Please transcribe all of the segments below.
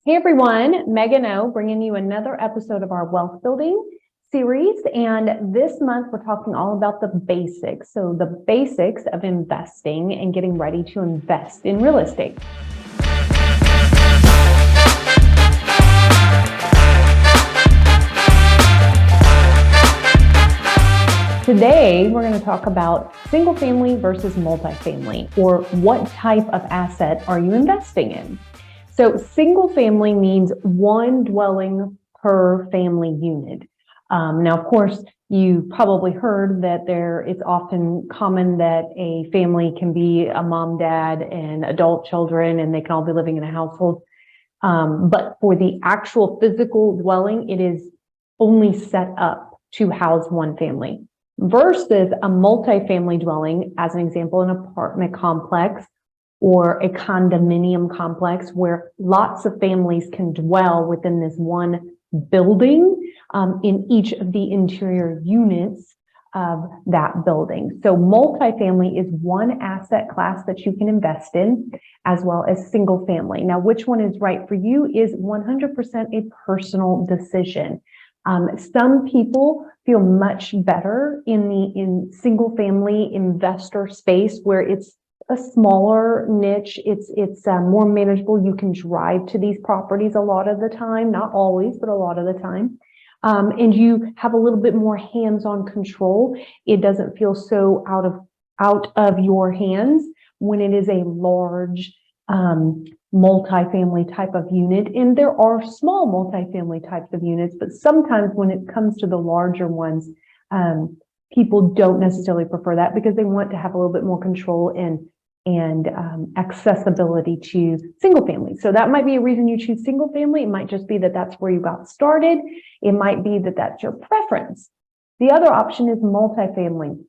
Hey everyone, Megan O bringing you another episode of our wealth building series. And this month we're talking all about the basics. So the basics of investing and getting ready to invest in real estate. Today, we're going to talk about single family versus multifamily, or what type of asset are you investing in? So single family means one dwelling per family unit. Now, of course, you probably heard that it's often common that a family can be a mom, dad, and adult children, and they can all be living in a household. But for the actual physical dwelling, it is only set up to house one family. Versus a multifamily dwelling, as an example, an apartment complex or a condominium complex where lots of families can dwell within this one building in each of the interior units of that building. So multifamily is one asset class that you can invest in, as well as single family. Now, which one is right for you is 100% a personal decision. Some people feel much better in single family investor space where it's a smaller niche. It's more manageable. You can drive to these properties a lot of the time, not always, but a lot of the time. And you have a little bit more hands-on control. It doesn't feel so out of your hands when it is a large multifamily type of unit. And there are small multifamily types of units, but sometimes when it comes to the larger ones, people don't necessarily prefer that because they want to have a little bit more control and accessibility to single family. So that might be a reason you choose single family. It might just be that that's where you got started. It might be that that's your preference. The other option is multifamily.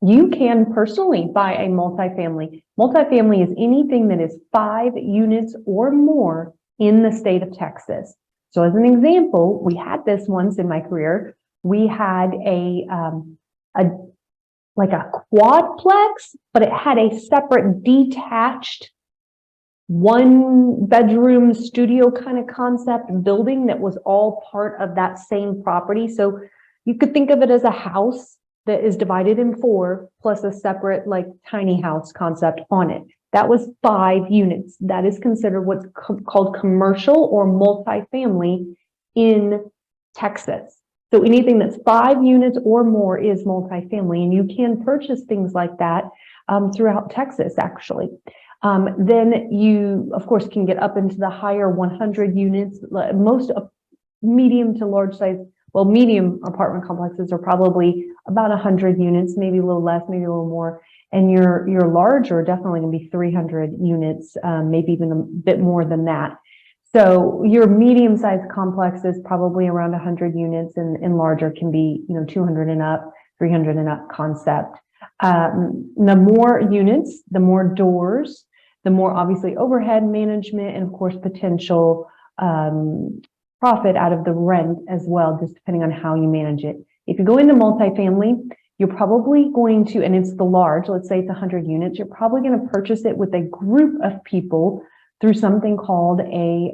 You can personally buy a multifamily. Multifamily is anything that is 5 units or more in the state of Texas. So as an example, we had this once in my career. We had a quadplex, but it had a separate detached 1-bedroom studio kind of concept building that was all part of that same property. So you could think of it as a house that is divided in 4 plus a separate tiny house concept on it. That was 5 units. That is considered what's called commercial or multifamily in Texas. So anything that's 5 units or more is multifamily, and you can purchase things like that throughout Texas, actually. Then you, of course, can get up into the higher 100 units. Most medium to large size, medium apartment complexes are probably about 100 units, maybe a little less, maybe a little more. And your larger are definitely going to be 300 units, maybe even a bit more than that. So your medium-sized complex is probably around 100 units, and larger can be 200 and up, 300 and up concept. The more units, the more doors, the more obviously overhead management, and of course potential profit out of the rent as well, just depending on how you manage it. If you go into multifamily, you're probably going to, and it's the large, let's say it's 100 units, you're probably going to purchase it with a group of people through something called a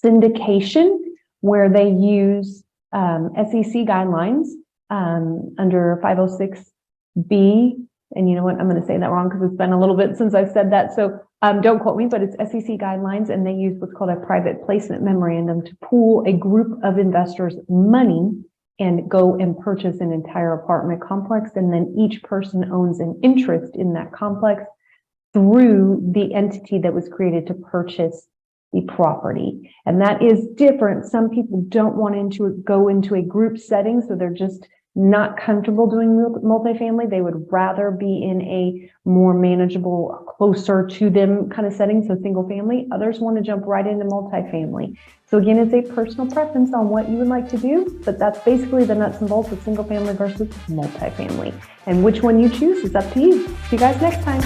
syndication, where they use SEC guidelines under 506B. And you know what? I'm going to say that wrong because it's been a little bit since I've said that. So don't quote me, but it's SEC guidelines, and they use what's called a private placement memorandum to pool a group of investors' money and go and purchase an entire apartment complex. And then each person owns an interest in that complex through the entity that was created to purchase the property. And that is different. Some people don't want to go into a group setting, so they're just not comfortable doing multifamily. They would rather be in a more manageable, closer to them kind of setting, so single family. Others want to jump right into multifamily. So again, it's a personal preference on what you would like to do, but that's basically the nuts and bolts of single family versus multifamily. And which one you choose is up to you. See you guys next time.